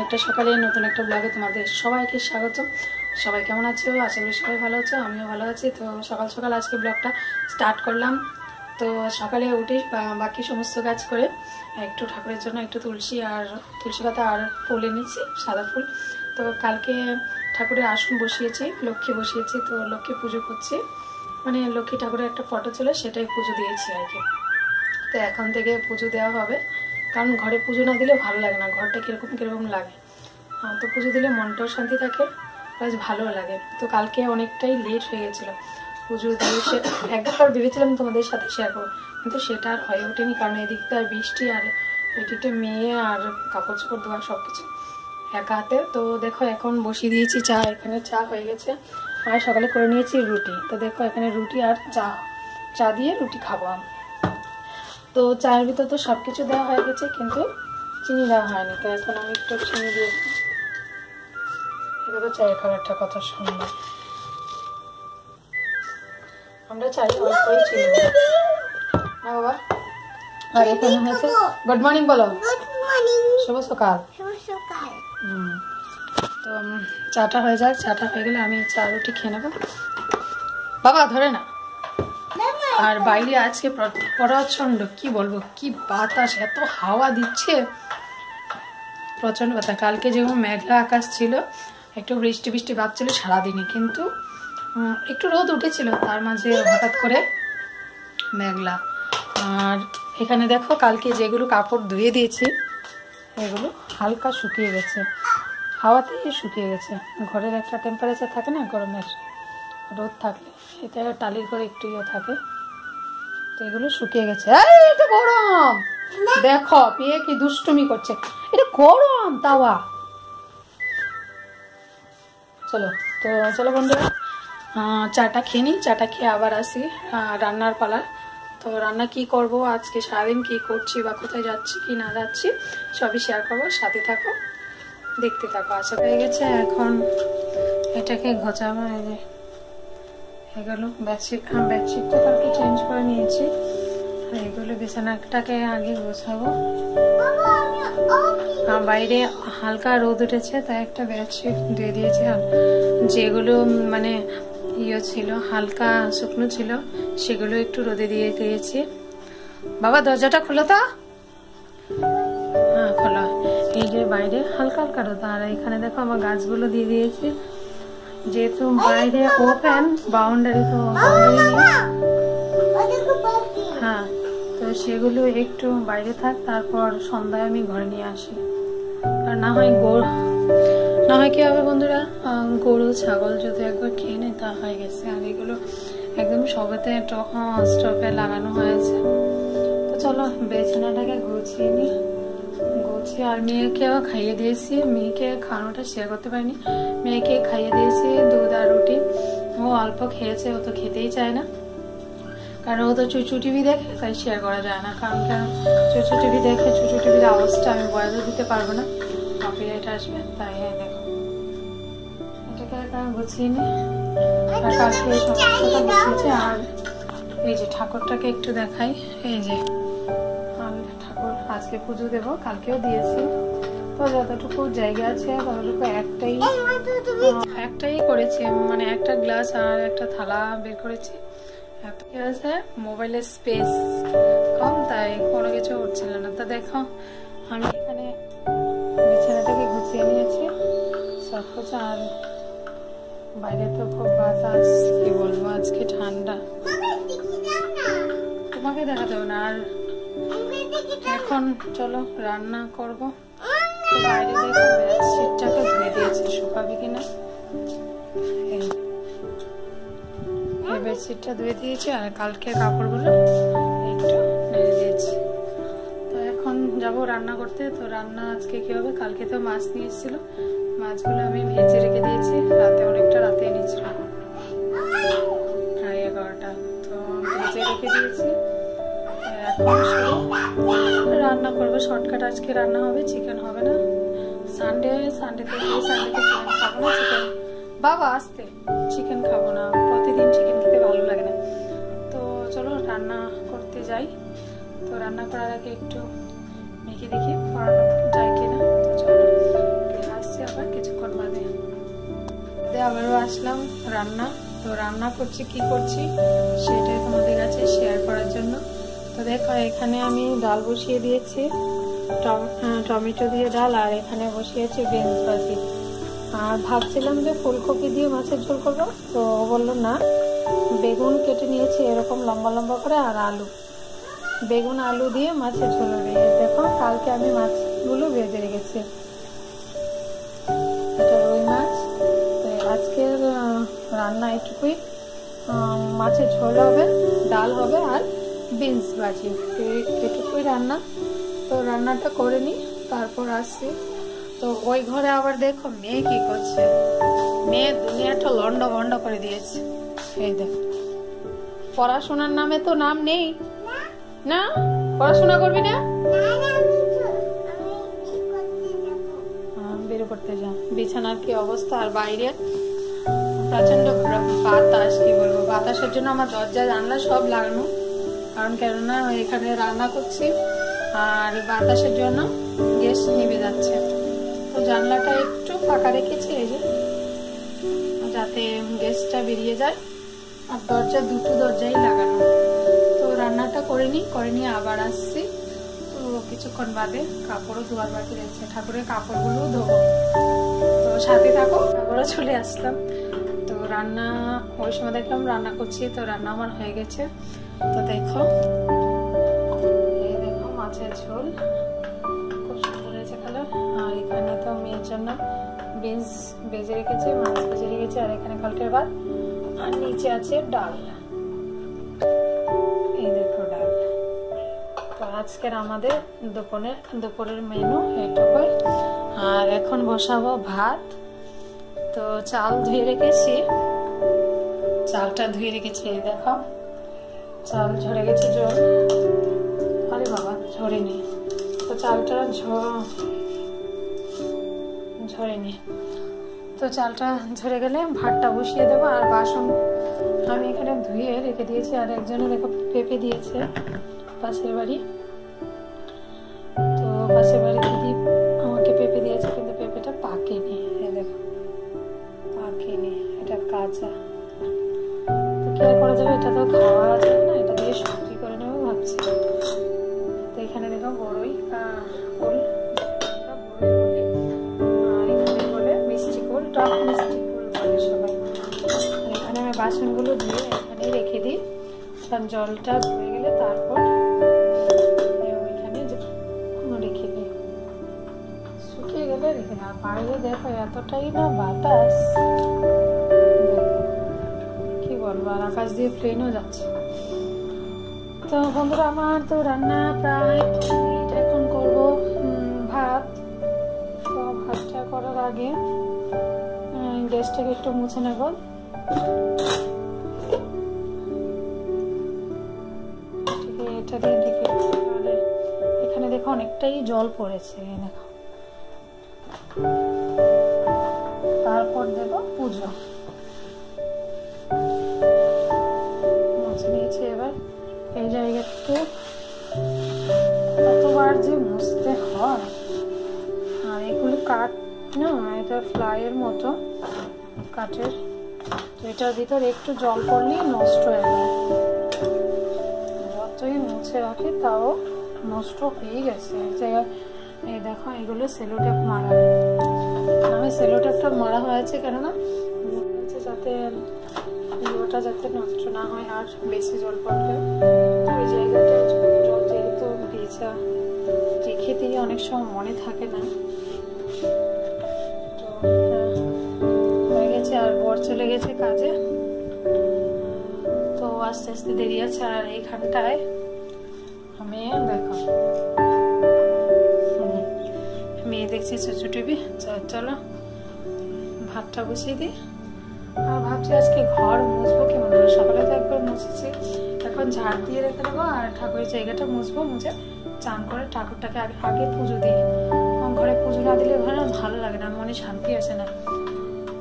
একটা সকালে নতুন একটা ব্লগে তোমাদের সবাইকে স্বাগত। সবাই কেমন আছো? আশা করি সবাই ভালো আছো, আমিও ভালো আছি। তো সকাল সকাল আজকে ব্লগটা স্টার্ট করলাম। তো সকালে উঠে বাকি সমস্ত কাজ করে একটু ঠাকুরের জন্য একটু তুলসী পাতা আর ফুল এনেছি, সাদা ফুল। তো কালকে ঠাকুরের আসন বসিয়েছি, লক্ষ্মী বসিয়েছি। তো লক্ষ্মী পুজো করছি, মানে লক্ষ্মী ঠাকুরের একটা ফটো ছিল, সেটাই পুজো দিয়েছি আর কি। তো এখন থেকে পুজো দেওয়া হবে, কারণ ঘরে পুজো না দিলে ভালো লাগে না, ঘরটা কিরকম কিরকম লাগে। তো পুজো দিলে মনটাও শান্তি থাকে, প্লাস ভালো লাগে। তো কালকে অনেকটাই লেট হয়ে গেছিলো পুজো দিয়ে, সে একবার ভেবেছিলাম তোমাদের সাথে শেয়ার করবো, কিন্তু সেটা আর হয়ে ওঠেনি, কারণ এদিকটা বৃষ্টি আর এদিকটা মেয়ে আর কাপড় চোপড় ধোয়া সব কিছু একা হাতে। তো দেখো এখন বসিয়ে দিয়েছি চা, এখানে চা হয়ে গেছে। আর সকালে করে নিয়েছি রুটি। তো দেখো এখানে রুটি আর চা দিয়ে রুটি খাবো আমি। তো চায়ের ভিতর তো সব কিছু দেওয়া হয়ে গেছে, কিন্তু চিনি দেওয়া হয়নি। তো এখন আমি একটু চিনি দিয়ে এভাবে চায়ের খাবারটা কথা শুনবো। আমরা চাই অল্পই চিনি না বাবা। আর এখানে হয়েছে গুড মর্নিং বলো, শুভ সকাল। তো চাটা হয়ে যাক, চাটা হয়ে গেলে আমি চা রুটি খেয়ে নেবো। বাবা ধরে না। আর বাইরে আজকে প্রচন্ড, কি বলবো, কি বাতাস, এত হাওয়া দিচ্ছে, প্রচন্ড বাতাস। কালকে যেমন মেঘলা আকাশ ছিল, একটু বৃষ্টি বৃষ্টি ভাব ছিল সারাদিনই, কিন্তু একটু রোদ উঠেছিল, তার মাঝে হঠাৎ করে মেঘলা। আর এখানে দেখো কালকে যেগুলো কাপড় ধুয়ে দিয়েছি এগুলো হালকা শুকিয়ে গেছে, হাওয়াতেই শুকিয়ে গেছে। ঘরের একটা টেম্পারেচার থাকে না গরমের, রোদ থাকলে এটা টালির করে একটু ইয়ে থাকে। তো এগুলো শুকিয়ে গেছে। এটা গরম, দেখো পেয়ে কি দুষ্টুমি করছে, এটা গরম তাওয়া। চলো বন্ধুরা, চাটা খেয়ে নিই, চাটা খেয়ে আবার আসি রান্নার পালা। তো রান্না কি করব আজকে, সারাদিন কি করছি বা কোথায় যাচ্ছি কি না যাচ্ছি সবই শেয়ার করবো, সাথে থাকো, দেখতে থাকো। আশা হয়ে গেছে, এখন এটাকে ঘোচাবো। এই যে এগুলো বেডশিটটা কালকে চেঞ্জ করে নিয়েছি, আর এগুলো বিছানাটাকে আগে গোছাবো। বাইরে হালকা রোদ উঠেছে, তাই একটা বেডশিট দিয়ে দিয়েছি। যেগুলো মানে ইয়ে ছিল, হালকা শুকনো ছিল, সেগুলো একটু রোদে দিয়ে দিয়েছি। বাবা দরজাটা খোলো তো। হ্যাঁ খোলা। এই যে বাইরে হালকা হালকা রোদ, আর এখানে দেখো আমার গাছগুলো দিয়ে দিয়েছি, যেহেতু বাইরে ওপেন বাউন্ডারি, তো হ্যাঁ, তো সেগুলো একটু বাইরে থাক, তারপর সন্ধ্যায় আমি ঘরে নিয়ে আসি। আর না হয় কি হবে বন্ধুরা, গরু ছাগল যদি একবার খেয়ে নেয় তা হয়ে গেছে। আর এগুলো একদম সবেতে স্টোভে লাগানো হয়েছে। তো চলো বিছানাটাকে গুছিয়ে নিই, গুছিয়ে। আর মেয়েকেও খাইয়ে দিয়েছি, মেয়েকে খাওয়ানোটা শেয়ার করতে পারিনি। মেয়েকে খাইয়ে দিয়েছি দুধ আর রুটি, ও অল্প খেয়েছে, ও তো খেতেই চায় না, কারণ ও তো চুচু টিভি দেখে, তাই শেয়ার করা যায় না। কারণ চুচু টিভি দেখে, চুচু টিভির আওয়াজটা আমি বয়াতে দিতে পারবো না, কপিরাইট আসবে। তাই দেখো এটাকে গুছিয়ে নিই। আর কালকে এই সমস্তটা গুছিয়েছি। আর এই যে ঠাকুরটাকে একটু দেখাই, এই যে ঠাকুর আজকে পুজো দেবো, কালকেও দিয়েছি। তো যতটুকু জায়গা আছে ততটুকু একটাই করেছি, মানে একটা গ্লাস আর একটা থালা বের করেছি। আছে মোবাইলের স্পেস কম, তাই কোনো কিছু উঠছিল না। তো দেখো আমি এখানে বিছানাটাকে গুছিয়ে নিয়েছি সব কিছু। আর বাইরে তো খুব বাতাস, কি বলবো, আজকে ঠান্ডা, তোমাকে দেখাতে হবে না। আর এখন চলো রান্না করবো। তো বাইরে দেখো বেডশিটটাকে ধুয়ে দিয়েছি, শুকাবে কিনা। এই বেডশিটটা ধুয়ে দিয়েছি, আর কালকে কাপড়গুলো একটু নেড়ে দিয়েছি। তো এখন যাবো রান্না করতে। তো রান্না আজকে কি হবে, কালকে তো মাছ নিয়ে এসেছিল, মাছগুলো আমি ভেজে রেখে দিয়েছি, অনেকটা রাতে এনেছিলাম, প্রায় 11টা। তো ভেজে রেখে দিয়েছি। এখন রান্না করবো, শর্টকাট আজকে রান্না হবে, চিকেন হবে না। সানডেতে চিকেন খাবো না, চিকেন বাবা আসতে চিকেন খাবো না, প্রতিদিন চিকেন খেতে ভালো লাগে না। তো চলো রান্না করতে যাই। তো রান্না করার আগে একটু মেখে দেখি পড়ানো যায় কিনা। তো চলো আবারও আসলাম রান্না। তো রান্না করছি, কি করছি সেটাই তোমাদের কাছে শেয়ার করার জন্য। তো দেখো এখানে আমি ডাল বসিয়ে দিয়েছি, টমেটো দিয়ে ডাল, আর এখানে বসিয়েছি বিনস ভাজি। আর ভাবছিলাম যে ফুলকপি দিয়ে মাছের ঝোল করবো, তো বললো না, বেগুন কেটে নিয়েছি এরকম লম্বা লম্বা করে, আর আলু, বেগুন আলু দিয়ে মাছের ঝোল হবে। দেখো কালকে আমি মাছগুলো ভেজে রেখেছি, এটা রুই মাছ। তো আজকের রান্না এটুকুই, মাছের ঝোল হবে, ডাল হবে আর বিনস ভাজি, এটুকুই রান্না। তো রান্নাটা করে নিই, তারপর আসছি। তো ওই ঘরে আবার দেখো মেয়ে কি করছে, মেয়ে দুনিয়াটা লন্ড ভন্ড করে দিয়েছে। এই দেখো, পড়াশোনার নামে তো নাম নেই, না পড়াশোনা করবি না, বের করতে যা। বিছানার কি অবস্থা, আর বাইরে প্রচন্ড বাতাস, কি বলবো, বাতাসের জন্য আমার দরজা জানলা সব লাগানো, কারণ কেননা এখানে রান্না করছি আর বাতাসের জন্য গ্যাস নিভে যাচ্ছে। তো জানলাটা একটু ফাঁকা রেখেছি এই যে, যাতে গ্যাসটা বেরিয়ে যায়, আর দরজা দুটো দরজাই লাগানো। তো রান্নাটা করে নিয়ে আবার আসছি। তো কিছুক্ষণ বাদে কাপড়ও ধোয়ার বাকি রয়েছে, ঠাকুরের কাপড়গুলোও ধোবো। তো সাথে থাকো, আবারও চলে আসলাম। তো রান্না ওই সময় দেখলাম রান্না করছি, তো রান্না আমার হয়ে গেছে। তো দেখো, এই দেখো মাছের ঝোল, খুব সুন্দর হয়েছে কালার। আর এখানে তো মেয়ের জন্য বিনস ভেজে রেখেছি, মাছ ভেজে রেখেছি, আর এখানে কালকের ভাত, আর নিচে আছে ডাল। এই দেখো ডাল। তো আজকের আমাদের দুপুরের মেনু এটুকুই। আর এখন বসাবো ভাত। তো চাল ধুয়ে রেখেছি, চালটা ধুয়ে রেখেছি, এই দেখো চাল ঝরে গেছে জল, আরে বাবা ঝরেনি। তো চালটা ঝরেনি, তো চালটা ঝরে গেলে ভাতটা বসিয়ে দেবো। আর বাসন আমি এখানে ধুয়ে রেখে দিয়েছি, আর একজনে দেখো পেঁপে দিয়েছে পাশের বাড়ি। তো পাশের বাড়ি দিদি আমাকে পেঁপে দিয়েছে, কিন্তু পেঁপেটা পাকেনি, এই দেখো পাকেনি, এটা কাঁচা। তো কি আর করা যাবে, এটা তো খাওয়া যাবে না, এটা দিয়ে সবজি করে নেবো ভাবছি। তো এখানে দেখো বড়ই ফুল, আর এখানে বলে মিষ্টি কুল, টক মিষ্টি কুল বলে সবাই। এখানে আমি বাসনগুলো ধুয়ে এখানে রেখে দিই, কারণ জলটা ধুয়ে গেলে তারপর ওইখানে রেখে দিই, শুকিয়ে গেলে রেখে দিই। আর বাইরে দেখো এতটাই না বাতাস, কি বলবো, আর আকাশ দিয়ে প্লেনও যাচ্ছে। তো বন্ধুরা আমার তো রান্না প্রায়, এখন করবো ভাত। তো ভাতটা করার আগে গ্যাসটাকে একটু মুছে নেব। এটা দিয়ে ঢেকে, এখানে দেখো অনেকটাই জল পড়েছে, দেখো। তারপর দেব পুজো, মুছে নিয়েছি। এবার এই জায়গাতে কতবার যে মুছতে হয়। আর এগুলো কাঠ না, এটা ফ্লাইয়ের মতো কাঠের, এটার ভিতরে একটু জল পড়লেই নষ্ট হয়ে যায়, যতই মুছে রাখি তাও নষ্ট হয়ে গেছে। এই দেখো এগুলো সেলোটেপ মারা, আমি সেলোটেপটা মারা হয়েছে কেননা যাতে ওটা যাতে নষ্ট না হয়, আর বেশি জল পড়লে ওই জায়গাটায় জল যেহেতু ভেজা রেখে দিয়ে অনেক সময় মনে থাকে না। তো হয়ে গেছে, আর বর চলে গেছে কাজে, তো আস্তে আস্তে দেরি আছে। আর এইখানটায় আমি দেখো মেয়ে দেখছি চুচু টিভি, চলো ভাতটা বসিয়ে দিই। আর ভাবছি আজকে ঘর মুছবো কেমন, সকালে তো একবার মুছেছি, এখন ঝাড় দিয়ে রেখে দেবো, আর ঠাকুরের জায়গাটা মুছবো, মুছে চান করে ঠাকুরটাকে আগে পুজো দিই। ঘরে পুজো না দিলে ভালো লাগে না, মনে শান্তি আসে না।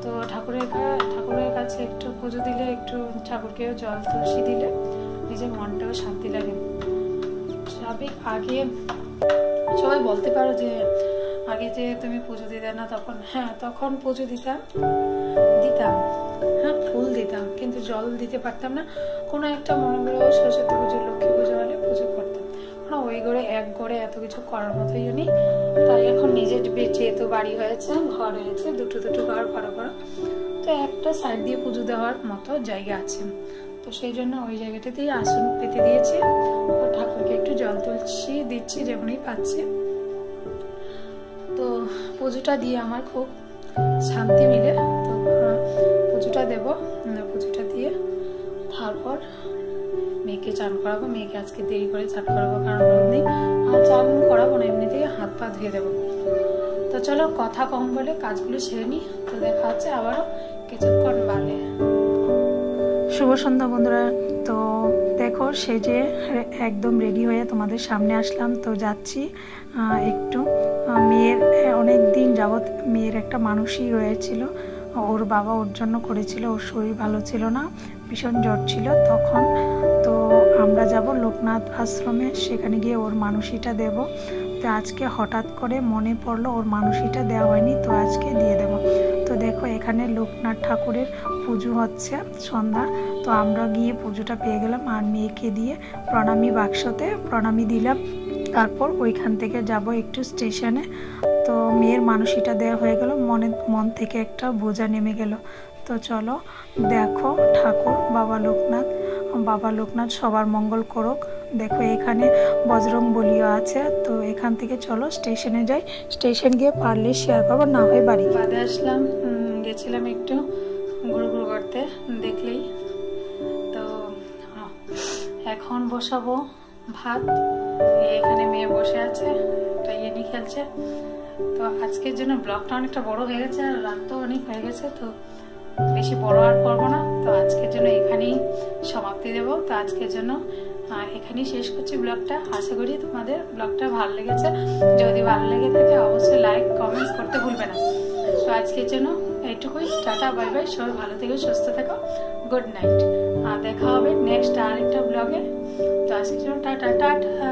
তো ঠাকুরের কাছে একটু পুজো দিলে, একটু ঠাকুরকেও জল তুলসী দিলে নিজের মনটাও শান্তি লাগে। স্বাভাবিক আগে সবাই বলতে পারো যে আগে যে তুমি পুজো দিতে না তখন, হ্যাঁ তখন পুজো দিতাম, হ্যাঁ ফুল দিতাম, কিন্তু জল দিতে পারতাম না। কোনো একটা মনে করো সরস্বতী পুজো, লক্ষ্মী পুজো হলে পুজো করতাম, ওই ঘরে এক ঘরে এত কিছু করার মতোই নেই। তাই এখন নিজের যেহেতু বাড়ি হয়েছে, ঘর হয়েছে, দুটো ঘর বড় বড়, তো একটা সাইড দিয়ে পুজো দেওয়ার মতো জায়গা আছে, তো সেই জন্য ওই জায়গাটাতেই আসন পেতে দিয়েছি। ও ঠাকুরকে একটু জল তুলছি, দিচ্ছি যেমনই পাচ্ছি। তো পুজোটা দিয়ে আমার খুব শান্তি মিলে, তো পুজোটা দেব, পুজোটা দিয়ে তারপর মেয়েকে চান করাবো। মেয়েকে আজকে দেরি করে চান করাবো, কারণ রোদ নেই, চান করাবো না, এমনিতেই হাত পা ধুয়ে দেবো। তো চলো কথা কম বলে কাজগুলো সেরে নিই, তো দেখা হচ্ছে আবারও কিছুক্ষণ বাদে। শুভ সন্ধ্যা বন্ধুরা। তো দেখো সেজে একদম রেডি হয়ে তোমাদের সামনে আসলাম। তো যাচ্ছি একটু মেয়ের, অনেক দিন যাবৎ মেয়ের একটা মানসিক রয়েছিল, ওর বাবা ওর জন্য করেছিল, ওর শরীর ভালো ছিল না, ভীষণ জ্বর ছিল তখন। তো আমরা যাব লোকনাথ আশ্রমে, সেখানে গিয়ে ওর মানসিকটা দেব। তো আজকে হঠাৎ করে মনে পড়লো ওর মানসিকটা দেওয়া হয়নি, তো আজকে দিয়ে দেব। তো দেখো এখানে লোকনাথ ঠাকুরের পুজো হচ্ছে সন্ধ্যা, তো আমরা গিয়ে পুজোটা পেয়ে গেলাম, আর মেয়েকে দিয়ে প্রণামী বাক্সতে প্রণামী দিলাম। তারপর ওইখান থেকে যাব একটু স্টেশনে। তো মেয়ের মানসিকটা দেওয়া হয়ে গেল, মন থেকে একটা বোঝা নেমে গেল। তো চলো দেখো ঠাকুর বাবা লোকনাথ সবার মঙ্গল করুক। দেখো এখানে বজরং বলিও আছে। তো এখান থেকে চলো স্টেশনে যাই, স্টেশন গিয়ে পারলে শেয়ার করবো, না হয় বাড়ি। বাদে আসলাম, গেছিলাম একটু ঘুরু করতে, দেখলেই তো। এখন বসাবো ভাত, এখানে মেয়ে বসে আছে, একটা ইয়েনি খেলছে। তো আজকের জন্য ব্লগটা অনেকটা বড় হয়ে গেছে, আর রাতটাও অনেক হয়ে গেছে, তো বেশি বড় আর করবো না। তো আজকের জন্য এখানেই সমাপ্তি দেব। তো আজকের জন্য এখানেই শেষ করছি ব্লগটা। আশা করি তোমাদের ব্লগটা ভালো লেগেছে, যদি ভালো লেগে থাকে অবশ্যই লাইক কমেন্টস করতে ভুলবে না। তো আজকের জন্য এইটুকুই, টাটা বাই বাই, সবাই ভালো থেকো, সুস্থ থেকো, গুড নাইট। আর দেখা হবে নেক্সট আরেকটা ব্লগে। তো আজকের জন্য টাটা টাটা।